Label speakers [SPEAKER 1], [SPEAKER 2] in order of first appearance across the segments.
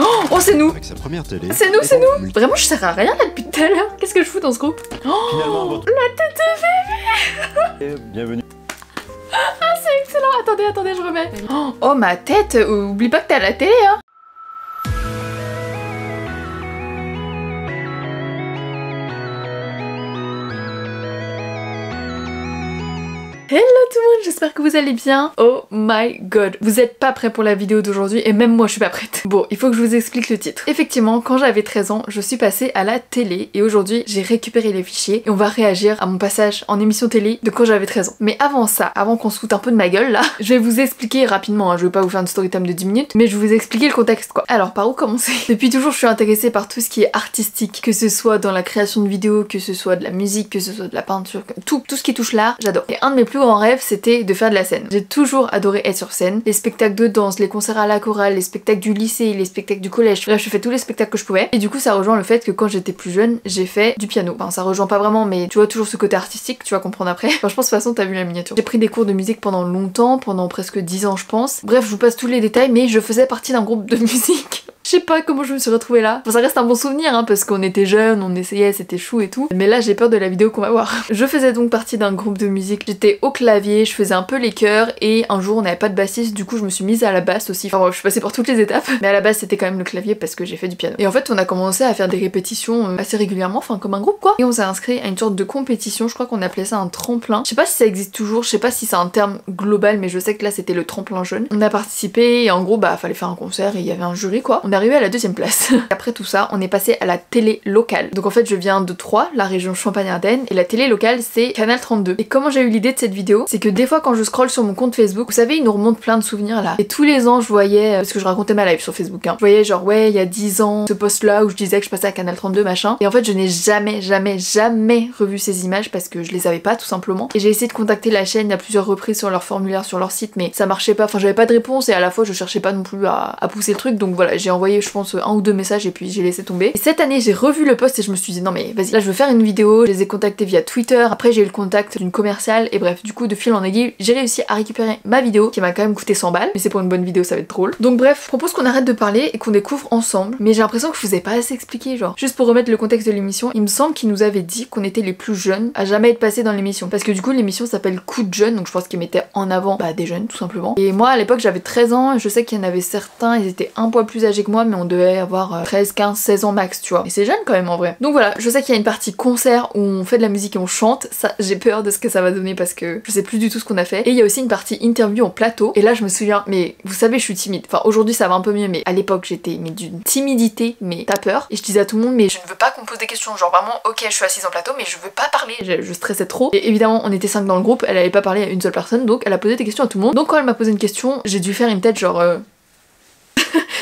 [SPEAKER 1] Oh c'est nous.
[SPEAKER 2] Avec sa première télé.
[SPEAKER 1] C'est nous, c'est nous. Vraiment je sers à rien là depuis tout à l'heure. Qu'est-ce que je fous dans ce groupe?
[SPEAKER 2] Finalement, votre...
[SPEAKER 1] La tête de bébé.
[SPEAKER 2] Bienvenue.
[SPEAKER 1] Ah c'est excellent. Attendez, je remets. Oh ma tête. Oublie pas que t'es à la télé hein. Hello tout le monde, j'espère que vous allez bien. Oh my god, vous êtes pas prêts pour la vidéo d'aujourd'hui et même moi je suis pas prête. Bon, il faut que je vous explique le titre. Effectivement, quand j'avais 13 ans, je suis passée à la télé et aujourd'hui j'ai récupéré les fichiers et on va réagir à mon passage en émission télé de quand j'avais 13 ans. Mais avant ça, avant qu'on se foute un peu de ma gueule là, je vais vous expliquer rapidement, hein, je vais pas vous faire une story time de 10 minutes, mais je vais vous expliquer le contexte quoi. Alors par où commencer? Depuis toujours je suis intéressée par tout ce qui est artistique, que ce soit dans la création de vidéos, que ce soit de la musique, que ce soit de la peinture, tout ce qui touche l'art, j'adore. Et un de mes plus grands rêves c'était de faire de la scène. J'ai toujours adoré être sur scène, les spectacles de danse, les concerts à la chorale, les spectacles du lycée, les spectacles du collège, bref je fais tous les spectacles que je pouvais et du coup ça rejoint le fait que quand j'étais plus jeune j'ai fait du piano. Enfin ça rejoint pas vraiment mais tu vois toujours ce côté artistique, tu vas comprendre après. Enfin je pense de toute façon t'as vu la miniature. J'ai pris des cours de musique pendant longtemps, pendant presque 10 ans je pense. Bref je vous passe tous les détails mais je faisais partie d'un groupe de musique. Je sais pas comment je me suis retrouvée là. Enfin, ça reste un bon souvenir hein, parce qu'on était jeunes, on essayait, c'était chou et tout. Mais là j'ai peur de la vidéo qu'on va voir. Je faisais donc partie d'un groupe de musique. J'étais au clavier, je faisais un peu les chœurs et un jour on n'avait pas de bassiste, du coup je me suis mise à la basse aussi. Enfin bref, je suis passée par toutes les étapes. Mais à la base c'était quand même le clavier parce que j'ai fait du piano. Et en fait on a commencé à faire des répétitions assez régulièrement, enfin comme un groupe quoi. Et on s'est inscrit à une sorte de compétition, je crois qu'on appelait ça un tremplin. Je sais pas si ça existe toujours, je sais pas si c'est un terme global mais je sais que là c'était le tremplin jeune. On a participé et en gros bah fallait faire un concert et il y avait un jury quoi. On est arrivé à la deuxième place. Après tout ça, on est passé à la télé locale. Donc en fait, je viens de Troyes, la région Champagne-Ardenne, et la télé locale, c'est Canal 32. Et comment j'ai eu l'idée de cette vidéo, c'est que des fois, quand je scrolle sur mon compte Facebook, vous savez, il nous remonte plein de souvenirs là. Et tous les ans, je voyais, parce que je racontais ma live sur Facebook, hein, je voyais genre, ouais, il y a 10 ans, ce post-là où je disais que je passais à Canal 32, machin. Et en fait, je n'ai jamais revu ces images parce que je les avais pas, tout simplement. Et j'ai essayé de contacter la chaîne à plusieurs reprises sur leur formulaire, sur leur site, mais ça marchait pas. Enfin, j'avais pas de réponse et à la fois, je cherchais pas non plus à pousser le truc. Donc voilà, j'ai envoyé, je pense, un ou deux messages et puis j'ai laissé tomber. Et cette année j'ai revu le post et je me suis dit non mais vas-y, là je veux faire une vidéo, je les ai contactés via Twitter, après j'ai eu le contact d'une commerciale et bref du coup de fil en aiguille j'ai réussi à récupérer ma vidéo qui m'a quand même coûté 100 balles mais c'est pour une bonne vidéo, ça va être drôle. Donc bref, je propose qu'on arrête de parler et qu'on découvre ensemble, mais j'ai l'impression que je vous ai pas assez expliqué genre. Juste pour remettre le contexte de l'émission, il me semble qu'il nous avait dit qu'on était les plus jeunes à jamais être passés dans l'émission parce que du coup l'émission s'appelle Coup de jeunes donc je pense qu'il mettait en avant des jeunes tout simplement. Et moi à l'époque j'avais 13 ans, je sais qu'il y en avait certains, ils étaient un poil plus âgés que moi mais on devait avoir 13, 15, 16 ans max, tu vois. Et c'est jeune quand même en vrai. Donc voilà, je sais qu'il y a une partie concert où on fait de la musique et on chante. Ça, j'ai peur de ce que ça va donner parce que je sais plus du tout ce qu'on a fait. Et il y a aussi une partie interview en plateau. Et là, je me souviens, mais vous savez, je suis timide. Enfin, aujourd'hui, ça va un peu mieux, mais à l'époque, j'étais d'une timidité, mais t'as peur. Et je disais à tout le monde, mais je ne veux pas qu'on me pose des questions. Genre vraiment, ok, je suis assise en plateau, mais je veux pas parler. Je stressais trop. Et évidemment, on était 5 dans le groupe. Elle avait pas parlé à une seule personne, donc elle a posé des questions à tout le monde. Donc quand elle m'a posé une question, j'ai dû faire une tête genre.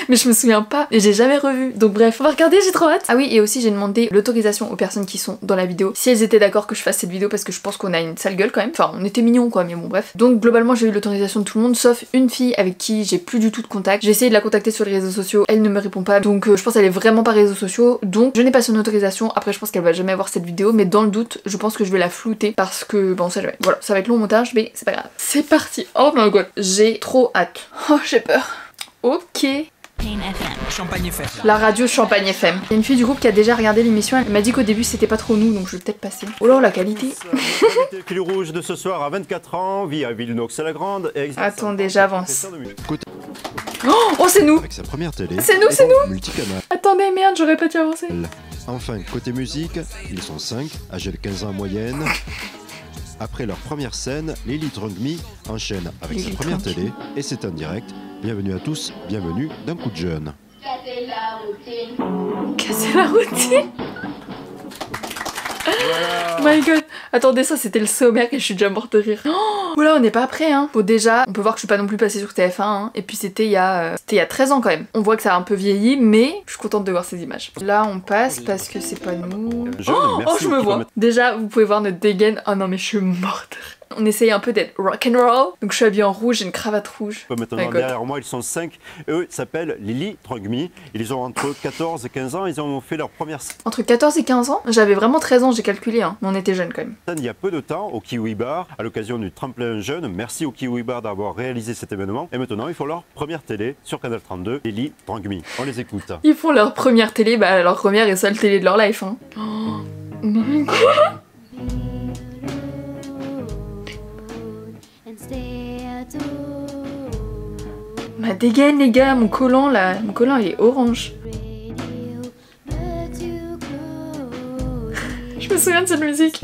[SPEAKER 1] Mais je me souviens pas et j'ai jamais revu. Donc bref, on va regarder, j'ai trop hâte. Ah oui, et aussi j'ai demandé l'autorisation aux personnes qui sont dans la vidéo si elles étaient d'accord que je fasse cette vidéo parce que je pense qu'on a une sale gueule quand même. Enfin, on était mignons quoi, mais bon bref. Donc globalement, j'ai eu l'autorisation de tout le monde sauf une fille avec qui j'ai plus du tout de contact. J'ai essayé de la contacter sur les réseaux sociaux, elle ne me répond pas. Donc je pense qu'elle est vraiment pas réseaux sociaux. Donc je n'ai pas son autorisation. Après, je pense qu'elle va jamais voir cette vidéo, mais dans le doute, je pense que je vais la flouter parce que bon, ça jamais. Voilà, ça va être long au montage, mais c'est pas grave. C'est parti. Oh my god, j'ai trop hâte. Oh, j'ai peur. Ok.
[SPEAKER 3] Champagne FM.
[SPEAKER 1] La radio Champagne FM. Il y a une fille du groupe qui a déjà regardé l'émission, elle m'a dit qu'au début c'était pas trop nous, donc je vais peut-être passer. Oh là la qualité.
[SPEAKER 2] Fil rouge de ce soir à 24 ans, vit à Villenox-la-Grande.
[SPEAKER 1] Attendez, j'avance. Oh c'est nous.
[SPEAKER 2] Avec sa première télé.
[SPEAKER 1] C'est nous.
[SPEAKER 2] Multicanal.
[SPEAKER 1] Attendez, merde, j'aurais pas dû avancer.
[SPEAKER 2] Enfin, côté musique, ils sont 5, âgés de 15 ans en moyenne. Après leur première scène, Lily Trungmi enchaîne avec sa première télé et c'est en direct. Bienvenue à tous, bienvenue dans Coup de jeune.
[SPEAKER 1] Casser la routine. Oh my god. Attendez, ça c'était le sommaire et je suis déjà morte de rire. Oh là, on n'est pas prêt hein. Bon déjà, on peut voir que je suis pas non plus passée sur TF1 hein. Et puis c'était il y a 13 ans quand même. On voit que ça a un peu vieilli, mais je suis contente de voir ces images. Là on passe parce que c'est pas nous. Oh, je me vois. Déjà, vous pouvez voir notre dégaine. Oh non mais je suis morte. On essaye un peu d'être rock'n'roll. Donc je suis habillée en rouge, j'ai une cravate rouge.
[SPEAKER 2] Maintenant, derrière moi, ils sont 5. Eux s'appellent Lily Drunk-Me. Ils ont entre 14 et 15 ans. Ils ont fait leur première scène.
[SPEAKER 1] Entre 14 et 15 ans? J'avais vraiment 13 ans, j'ai calculé, hein. Mais on était jeunes quand même.
[SPEAKER 2] Il y a peu de temps, au Kiwi Bar, à l'occasion du tremplin jeune. Merci au Kiwi Bar d'avoir réalisé cet événement. Et maintenant, ils font leur première télé sur Canal 32, Lily Drunk-Me. On les écoute.
[SPEAKER 1] Ils font leur première télé, bah leur première et seule télé de leur life, hein. Oh my god. Ma dégaine les gars, mon collant là, mon collant il est orange. Je me souviens de cette musique.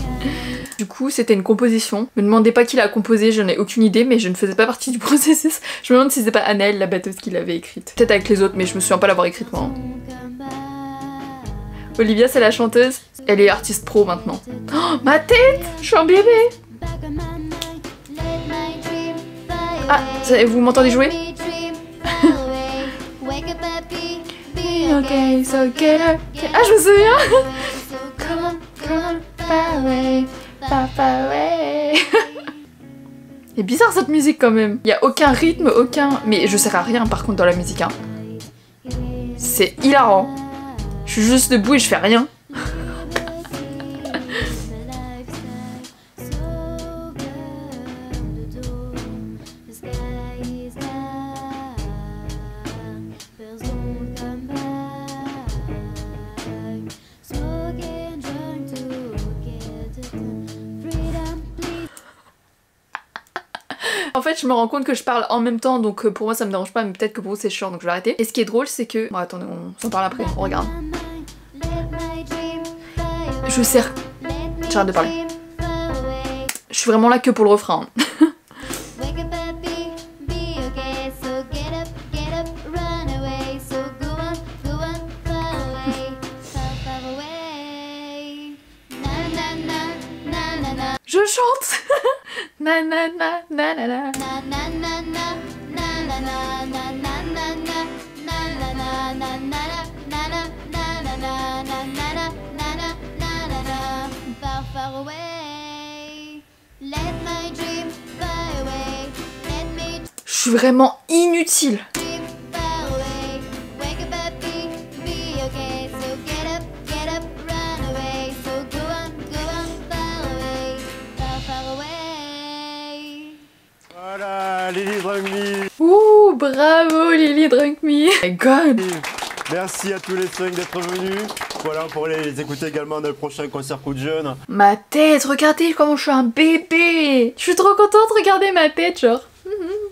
[SPEAKER 1] Du coup c'était une composition. Me demandez pas qui l'a composée, je n'ai aucune idée, mais je ne faisais pas partie du processus. Je me demande si c'est pas Annelle, la batteuse, qui l'avait écrite. Peut-être avec les autres, mais je me souviens pas l'avoir écrite moi. Olivia c'est la chanteuse. Elle est artiste pro maintenant. Oh ma tête, je suis un bébé. Ah, vous m'entendez jouer? Okay, so get up. Ah, je me souviens. Come on, far away, far away. C'est bizarre cette musique quand même. Il y a aucun rythme, aucun. Mais je sers à rien par contre dans la musique. Hein. C'est hilarant. Je suis juste debout et je fais rien. En fait, je me rends compte que je parle en même temps, donc pour moi ça me dérange pas, mais peut-être que pour vous c'est chiant, donc je vais arrêter. Et ce qui est drôle, c'est que... Bon, attendez, on s'en parle après, on regarde. Je sers... J'arrête de parler. Je suis vraiment là que pour le refrain. Je chante. Na na na na na na. Je suis vraiment inutile.
[SPEAKER 2] Voilà, Lily Drunk-Me.
[SPEAKER 1] Ouh, bravo Lily Drunk-Me. Oh my god.
[SPEAKER 2] Merci à tous les 5 d'être venus. Voilà, pour les écouter également dans le prochain concert Coup de Jeune.
[SPEAKER 1] Ma tête, regardez comment je suis un bébé. Je suis trop contente, regardez ma tête, genre.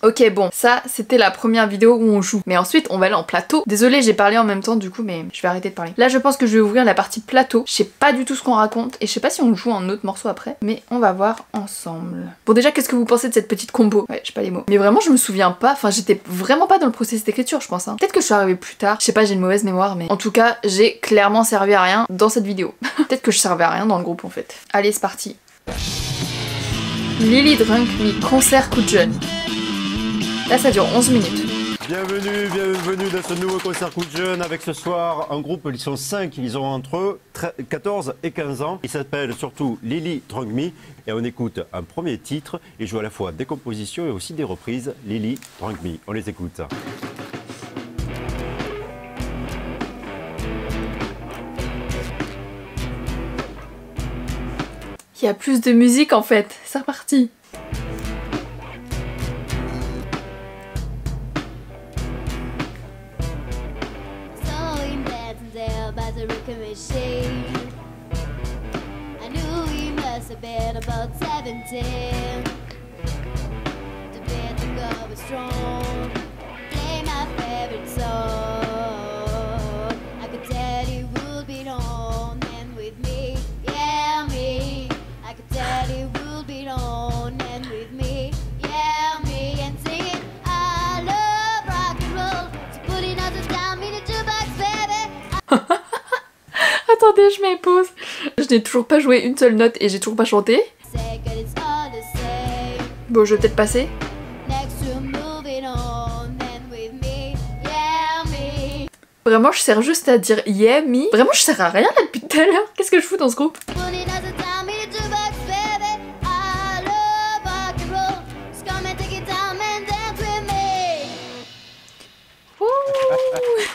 [SPEAKER 1] Ok, bon, ça c'était la première vidéo où on joue. Mais ensuite on va aller en plateau. Désolée, j'ai parlé en même temps du coup, mais je vais arrêter de parler. Là je pense que je vais ouvrir la partie plateau. Je sais pas du tout ce qu'on raconte et je sais pas si on joue un autre morceau après, mais on va voir ensemble. Bon, déjà, qu'est-ce que vous pensez de cette petite combo? Ouais, j'ai pas les mots. Mais vraiment je me souviens pas, enfin j'étais vraiment pas dans le processus d'écriture je pense, hein. Peut-être que je suis arrivée plus tard, je sais pas, j'ai une mauvaise mémoire, mais en tout cas j'ai clairement servi à rien dans cette vidéo. Peut-être que je servais à rien dans le groupe en fait. Allez, c'est parti. Lily Drunk-Me, concert Coup de Jeune. Là ça dure 11 minutes.
[SPEAKER 2] Bienvenue dans ce nouveau concert Coup de Jeune avec ce soir un groupe, ils sont 5, ils ont entre 14 et 15 ans. Ils s'appellent surtout Lily Drunk-Me et on écoute un premier titre. Ils jouent à la fois des compositions et aussi des reprises. Lily Drunk-Me, on les écoute.
[SPEAKER 1] Il y a plus de musique en fait, c'est reparti. Attendez, je mets pause. Je n'ai toujours pas joué une seule note et j'ai toujours pas chanté. Bon, je vais peut-être passer. Vraiment, je sers juste à dire yeah, me. Vraiment, je sers à rien là depuis tout à l'heure. Qu'est-ce que je fous dans ce groupe?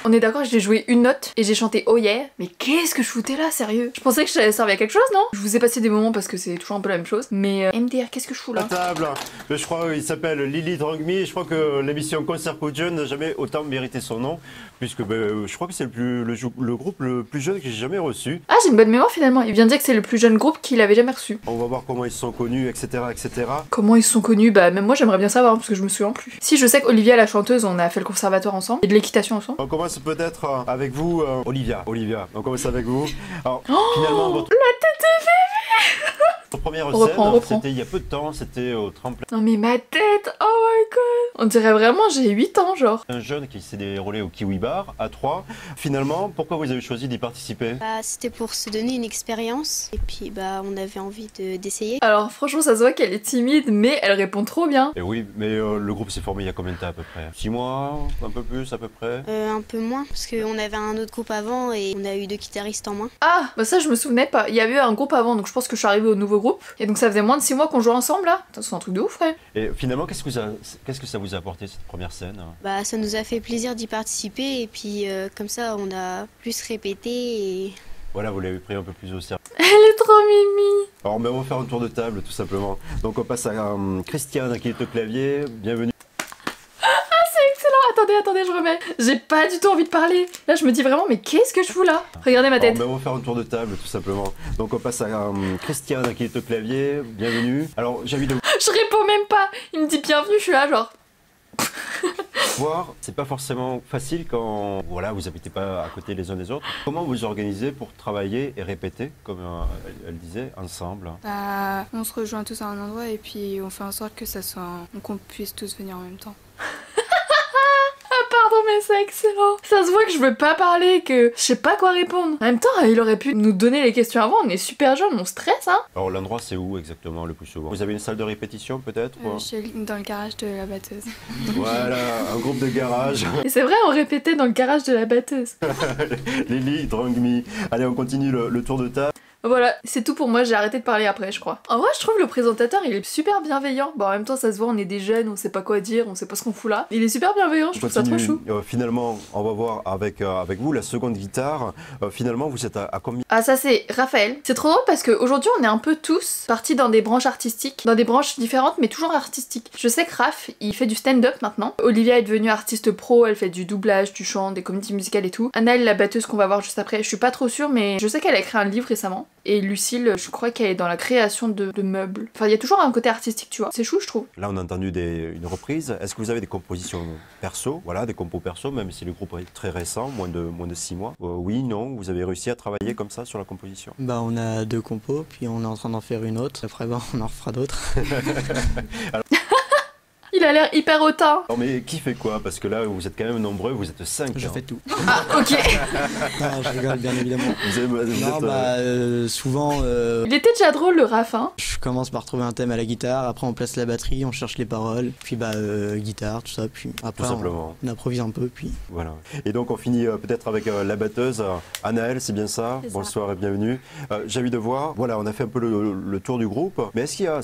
[SPEAKER 1] On est d'accord, j'ai joué une note et j'ai chanté oh yeah. Mais qu'est-ce que je foutais là, sérieux? Je pensais que ça allait servir à quelque chose, non? Je vous ai passé des moments parce que c'est toujours un peu la même chose. Mais MDR, qu'est-ce que je fous là?
[SPEAKER 2] La table, je crois qu'il s'appelle Lily Drunk Me. Je crois que l'émission Concert pour Jeunes n'a jamais autant mérité son nom, puisque je crois que c'est le groupe le plus jeune que j'ai jamais reçu.
[SPEAKER 1] Ah, j'ai une bonne mémoire finalement. Il vient de dire que c'est le plus jeune groupe qu'il avait jamais reçu.
[SPEAKER 2] On va voir comment ils se sont connus, etc., etc.
[SPEAKER 1] Comment ils se sont connus? Bah même moi j'aimerais bien savoir parce que je me souviens plus. Si, je sais qu'Olivia la chanteuse, on a fait le conservatoire ensemble et de l'équitation ensemble.
[SPEAKER 2] On commence peut-être avec vous, Olivia. Olivia, on commence avec vous. Alors, finalement, votre première scène, c'était il y a peu de temps, c'était au tremplin.
[SPEAKER 1] Non mais ma tête, oh my god. On dirait vraiment j'ai 8 ans genre.
[SPEAKER 2] Un jeune qui s'est déroulé au Kiwi Bar à 3. Finalement, pourquoi vous avez choisi d'y participer?
[SPEAKER 4] C'était pour se donner une expérience et puis on avait envie d'essayer.
[SPEAKER 1] Alors franchement ça se voit qu'elle est timide mais elle répond trop bien.
[SPEAKER 2] Et oui, mais le groupe s'est formé il y a combien de temps à peu près? 6 mois? Un peu plus à peu près?
[SPEAKER 4] Un peu moins parce qu'on avait un autre groupe avant et on a eu 2 guitaristes en moins.
[SPEAKER 1] Ah bah ça je me souvenais pas. Il y avait eu un groupe avant donc je pense que je suis arrivée au nouveau groupe. Et donc ça faisait moins de 6 mois qu'on jouait ensemble là. C'est un truc de ouf ouais.
[SPEAKER 2] Et finalement qu'est-ce que ça vous a apporté cette première scène?
[SPEAKER 4] Ça nous a fait plaisir d'y participer et puis comme ça on a plus répété et...
[SPEAKER 2] Voilà, vous l'avez pris un peu plus au sérieux.
[SPEAKER 1] Elle est trop mimi.
[SPEAKER 2] Alors on va faire un tour de table tout simplement. Donc on passe à Christiane qui est au clavier, bienvenue.
[SPEAKER 1] Attendez, je remets. J'ai pas du tout envie de parler. Là, je me dis vraiment, mais qu'est-ce que je fous là? Regardez ma tête.
[SPEAKER 2] Alors, on va faire un tour de table, tout simplement. Donc, on passe à Christiane qui est au clavier. Bienvenue. Alors, j'ai envie de
[SPEAKER 1] Je réponds même pas. Il me dit bienvenue, je suis là, genre.
[SPEAKER 2] voir. C'est pas forcément facile quand voilà, vous habitez pas à côté les uns des autres. Comment vous organisez pour travailler et répéter, comme elle disait, ensemble?
[SPEAKER 5] On se rejoint tous à un endroit et puis on fait en sorte que qu'on puisse tous venir en même temps.
[SPEAKER 1] Pardon mais c'est excellent. Ça se voit que je veux pas parler, que je sais pas quoi répondre. En même temps, il aurait pu nous donner les questions avant, on est super jeunes, on stresse hein.
[SPEAKER 2] Alors l'endroit c'est où exactement le plus souvent? Vous avez une salle de répétition peut-être?
[SPEAKER 5] Je suis dans le garage de la batteuse.
[SPEAKER 2] Voilà, un groupe de garage.
[SPEAKER 1] Et c'est vrai, on répétait dans le garage de la batteuse.
[SPEAKER 2] Lily, Drunk Me. Allez, on continue le tour de table.
[SPEAKER 1] Voilà, c'est tout pour moi, j'ai arrêté de parler après je crois. En vrai je trouve le présentateur il est super bienveillant. Bon en même temps ça se voit, on est des jeunes, on sait pas quoi dire, on sait pas ce qu'on fout là. Il est super bienveillant, je trouve ça trop chou.
[SPEAKER 2] Finalement on va voir avec vous la seconde guitare. Finalement vous êtes à combien?
[SPEAKER 1] Ah ça c'est Raphaël. C'est trop drôle parce qu'aujourd'hui on est un peu tous partis dans des branches artistiques, dans des branches différentes mais toujours artistiques. Je sais que Raph il fait du stand-up maintenant. Olivia est devenue artiste pro, elle fait du doublage, du chant, des comédies musicales et tout. Anaëlle la batteuse qu'on va voir juste après, je suis pas trop sûre mais je sais qu'elle a écrit un livre récemment. Et Lucille, je crois qu'elle est dans la création de meubles. Enfin, il y a toujours un côté artistique, tu vois. C'est chou, je trouve.
[SPEAKER 2] Là, on a entendu une reprise. Est-ce que vous avez des compositions perso? Voilà, des compos perso, même si le groupe est très récent, moins de 6 mois. Oui, non, vous avez réussi à travailler comme ça sur la composition?
[SPEAKER 6] On a 2 compos, puis on est en train d'en faire une autre. Après, on en refera d'autres.
[SPEAKER 2] Alors...
[SPEAKER 1] Il a l'air hyper hautain.
[SPEAKER 2] Non mais qui fait quoi? Parce que là vous êtes quand même nombreux, vous êtes 5.
[SPEAKER 6] Je fais tout.
[SPEAKER 1] Ah ok.
[SPEAKER 6] Non, je rigole bien évidemment. Souvent...
[SPEAKER 1] Il était déjà drôle le Raph hein.
[SPEAKER 6] Je commence par trouver un thème à la guitare, après on place la batterie, on cherche les paroles, puis guitare, tout ça, puis après
[SPEAKER 2] tout simplement.
[SPEAKER 6] On improvise un peu, puis...
[SPEAKER 2] Voilà. Et donc on finit peut-être avec la batteuse, Anaëlle, c'est bien ça? Bonsoir et bienvenue. J'ai envie de voir, voilà, on a fait un peu le tour du groupe, mais est-ce qu'il y a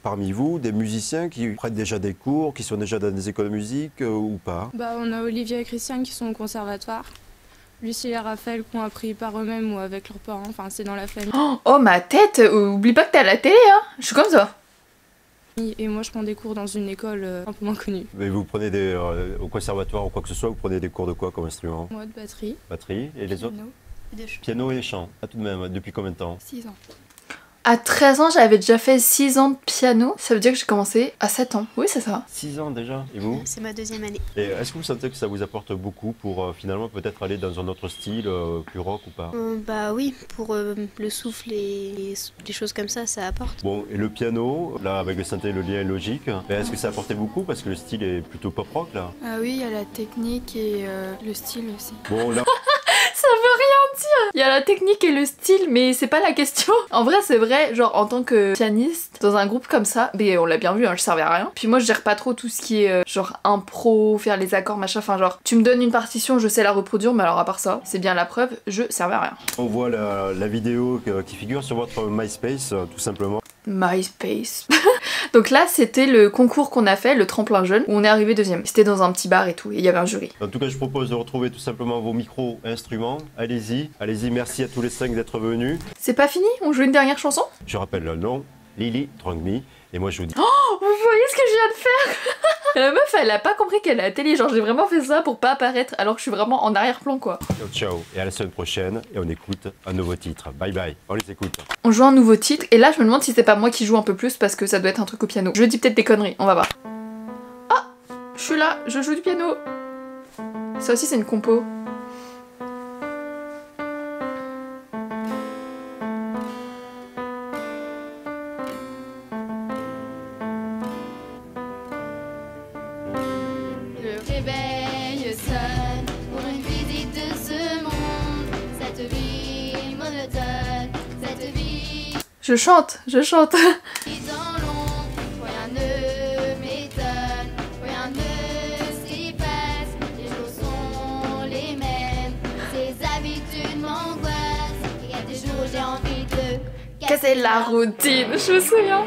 [SPEAKER 2] parmi vous des musiciens qui prennent déjà des cours, qui sont déjà dans des écoles de musique ou pas?
[SPEAKER 5] On a Olivia et Christiane qui sont au conservatoire. Lucille et Raphaël qui ont appris par eux-mêmes ou avec leurs parents, enfin c'est dans la famille.
[SPEAKER 1] Oh ma tête, oublie pas que t'es à la télé hein, je suis comme ça.
[SPEAKER 5] Et moi je prends des cours dans une école un peu moins connue.
[SPEAKER 2] Mais vous prenez au conservatoire ou quoi que ce soit, vous prenez des cours de quoi comme instrument?
[SPEAKER 5] Moi de batterie.
[SPEAKER 2] Batterie, et les autres? Piano et chant. Ah, tout de même, depuis combien de temps?
[SPEAKER 5] 6 ans.
[SPEAKER 1] À 13 ans, j'avais déjà fait 6 ans de piano. Ça veut dire que j'ai commencé à 7 ans. Oui, c'est ça.
[SPEAKER 2] 6 ans déjà. Et vous?
[SPEAKER 4] C'est ma 2e année.
[SPEAKER 2] Et est-ce que vous sentez que ça vous apporte beaucoup pour finalement peut-être aller dans un autre style, plus rock ou pas?
[SPEAKER 4] Oui, pour le souffle et des choses comme ça, ça apporte.
[SPEAKER 2] Bon, et le piano, là avec le synthé, le lien est logique. Est-ce que ça apportait beaucoup parce que le style est plutôt pop rock là?
[SPEAKER 5] Ah oui, il y a la technique et le style aussi.
[SPEAKER 2] Bon, là...
[SPEAKER 1] Ça veut rien dire. Il y a la technique et le style, mais c'est pas la question. En vrai, c'est vrai, genre en tant que pianiste, dans un groupe comme ça, on l'a bien vu, hein, je servais à rien. Puis moi, je gère pas trop tout ce qui est genre impro, faire les accords, machin. Enfin, genre, tu me donnes une partition, je sais la reproduire, mais alors à part ça, c'est bien la preuve, je servais à rien.
[SPEAKER 2] On voit la vidéo qui figure sur votre MySpace, tout simplement.
[SPEAKER 1] MySpace. Donc là c'était le concours qu'on a fait, le tremplin jeune, où on est arrivé deuxième. C'était dans un petit bar et tout, et il y avait un jury.
[SPEAKER 2] En tout cas, je propose de retrouver tout simplement vos micros et instruments. Allez-y, allez-y, merci à tous les 5 d'être venus.
[SPEAKER 1] C'est pas fini? On joue une dernière chanson?
[SPEAKER 2] Je rappelle le nom, Lily Drunk Me, et moi je vous dis...
[SPEAKER 1] Oh, vous voyez ce que je viens de faire? La meuf elle a pas compris qu'elle est à la télé, genre j'ai vraiment fait ça pour pas apparaître alors que je suis vraiment en arrière-plan quoi.
[SPEAKER 2] Ciao, ciao, et à la semaine prochaine, et on écoute un nouveau titre. Bye bye, on les écoute.
[SPEAKER 1] On joue un nouveau titre, et là je me demande si c'est pas moi qui joue un peu plus parce que ça doit être un truc au piano. Je dis peut-être des conneries, on va voir. Ah, je suis là, je joue du piano. Ça aussi c'est une compo.
[SPEAKER 7] Le réveil sonne pour une visite de ce monde. Cette vie monotone, cette vie
[SPEAKER 1] Je chante.
[SPEAKER 7] dans l'ombre. Rien ne m'étonne, rien ne s'y passe. Les jours sont les mêmes, ces habitudes m'angoissent. Il y a des jours où j'ai envie de
[SPEAKER 1] Casser la routine, je me souviens.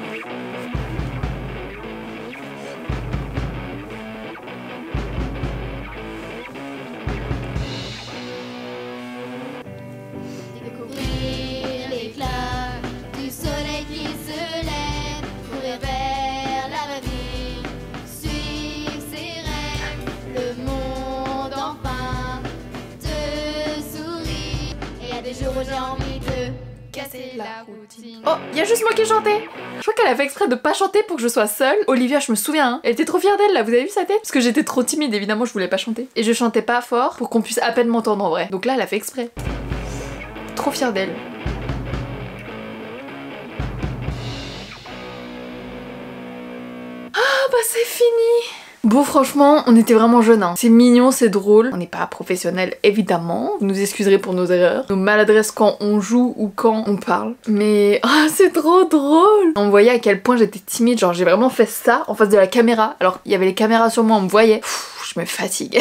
[SPEAKER 7] découvrir l'éclat du soleil qui se lève, courir vers l'avenir, suivre ses rêves, le monde enfin te sourit. Et il y a des jours où j'ai envie de casser la routine.
[SPEAKER 1] Oh, il y a juste moi qui ai chanté. Je crois qu'elle a fait exprès de pas chanter pour que je sois seule. Olivia, je me souviens, hein, elle était trop fière d'elle là, vous avez vu sa tête? Parce que j'étais trop timide, évidemment, je voulais pas chanter. Et je chantais pas fort pour qu'on puisse à peine m'entendre en vrai. Donc là, elle a fait exprès. Trop fière d'elle. Ah bah c'est fini. Bon franchement, on était vraiment jeunes, hein. C'est mignon, c'est drôle. On n'est pas professionnels évidemment. Vous nous excuserez pour nos erreurs, nos maladresses quand on joue ou quand on parle. Mais ah c'est trop drôle. On voyait à quel point j'étais timide, genre j'ai vraiment fait ça en face de la caméra. Alors il y avait les caméras sur moi, on me voyait. Je me fatigue.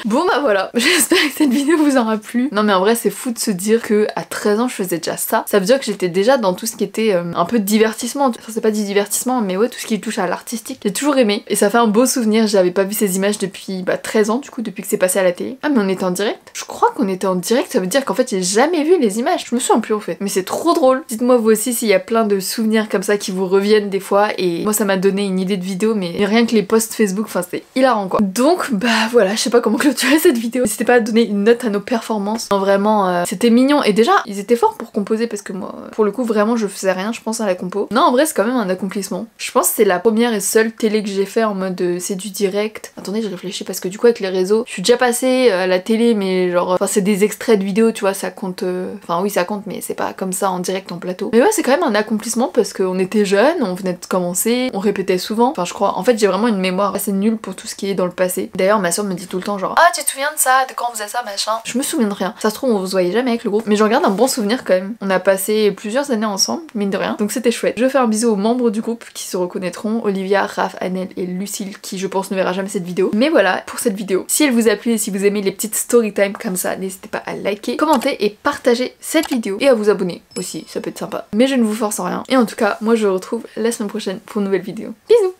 [SPEAKER 1] Bon bah voilà, j'espère que cette vidéo vous aura plu. Non mais en vrai c'est fou de se dire que à 13 ans je faisais déjà ça. Ça veut dire que j'étais déjà dans tout ce qui était un peu de divertissement. Enfin c'est pas du divertissement mais ouais tout ce qui touche à l'artistique. J'ai toujours aimé et ça fait un beau souvenir. J'avais pas vu ces images depuis 13 ans du coup, depuis que c'est passé à la télé. Ah mais on était en direct? Je crois qu'on était en direct, ça veut dire qu'en fait j'ai jamais vu les images. Je me souviens plus en fait. Mais c'est trop drôle. Dites-moi vous aussi s'il y a plein de souvenirs comme ça qui vous reviennent des fois et moi ça m'a donné une idée de vidéo mais rien que les posts Facebook, enfin c'était hilarant quoi. Donc bah voilà, je sais pas comment clôturer cette vidéo. N'hésitez pas à donner une note à nos performances. Non, vraiment, c'était mignon. Et déjà, ils étaient forts pour composer parce que moi, pour le coup, vraiment, je faisais rien, je pense, à la compo. Non, en vrai, c'est quand même un accomplissement. Je pense que c'est la première et seule télé que j'ai fait en mode c'est du direct. Attendez, je réfléchis parce que du coup, avec les réseaux, je suis déjà passée à la télé, mais genre, enfin, c'est des extraits de vidéos, tu vois, ça compte. Enfin, oui, ça compte, mais c'est pas comme ça en direct en plateau. Mais ouais, c'est quand même un accomplissement parce qu'on était jeunes, on venait de commencer, on répétait souvent. Enfin, je crois. En fait, j'ai vraiment une mémoire assez nulle pour tout ce qui est dans le passé. D'ailleurs, ma soeur me dit tout le temps genre ah tu te souviens de ça, de quand on faisait ça machin. Je me souviens de rien. Ça se trouve on se voyait jamais avec le groupe mais j'en garde un bon souvenir quand même. On a passé plusieurs années ensemble mine de rien donc c'était chouette. Je fais un bisou aux membres du groupe qui se reconnaîtront, Olivia, Raph, Annelle et Lucille qui je pense ne verra jamais cette vidéo. Mais voilà pour cette vidéo. Si elle vous a plu et si vous aimez les petites story time comme ça, n'hésitez pas à liker, commenter et partager cette vidéo et à vous abonner aussi, ça peut être sympa. Mais je ne vous force en rien. Et en tout cas moi je vous retrouve la semaine prochaine pour une nouvelle vidéo. Bisous.